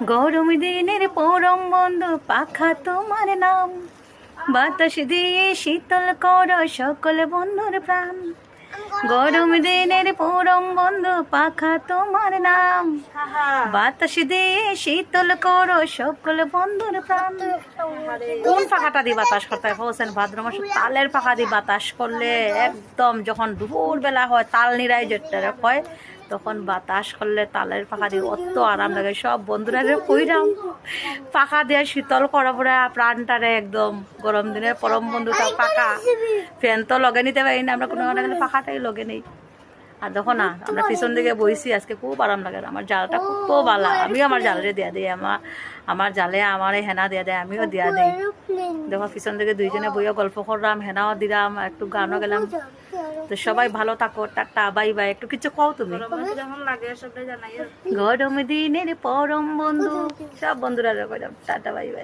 গরম দিনের পরম বন্ধু পাখা তোমার নাম, বাতাস দিয়ে শীতল কর সকল বন্ধুর প্রাণ। গরম দিনের পরম বন্ধু পাখা তোমার নাম, বাতাস দিয়ে শীতল কর সকল বন্ধুর প্রাণ। কোন পাখাটা দিয়ে বাতাস করতে হয় বলছেন? ভাদ্র মাসে তালের পাখা দিয়ে বাতাস করলে একদম যখন দুপুর বেলা হয় তাল নিরাই যেটা হয়, তখন বাতাস করলে তালের পাখা দিয়ে অত আরাম লাগে। সব বন্ধুরা কইরাম পাখা দিয়ে শীতল করা পরে প্রাণটারে একদম। গরম দিনের পরম বন্ধুটা পাখা, ফ্যান তো লগে নিতে পারি না আমরা, কোনো গেলে পাখাটাই লগে নেই। আর দেখো না, আমরা পিছন দিকে বইছি, আজকে খুব আরাম লাগে। আমার জালটা খুব ভালো, আমিও আমার জালে দিয়া দিই, আমার জালে আমার হেনা দিয়া দেয়, আমিও দিয়া দিই। দেখো পিছন দিকে দুইজনে বইয়া গল্প করলাম, হেনাও দিলাম, একটু গানও গেলাম। তো সবাই ভালো থাকো, টাটা বাই বাই। একটু কিছু কও তুমি। গরম দিনের পরম বন্ধু, সব বন্ধুরা টাটা বাই বাই।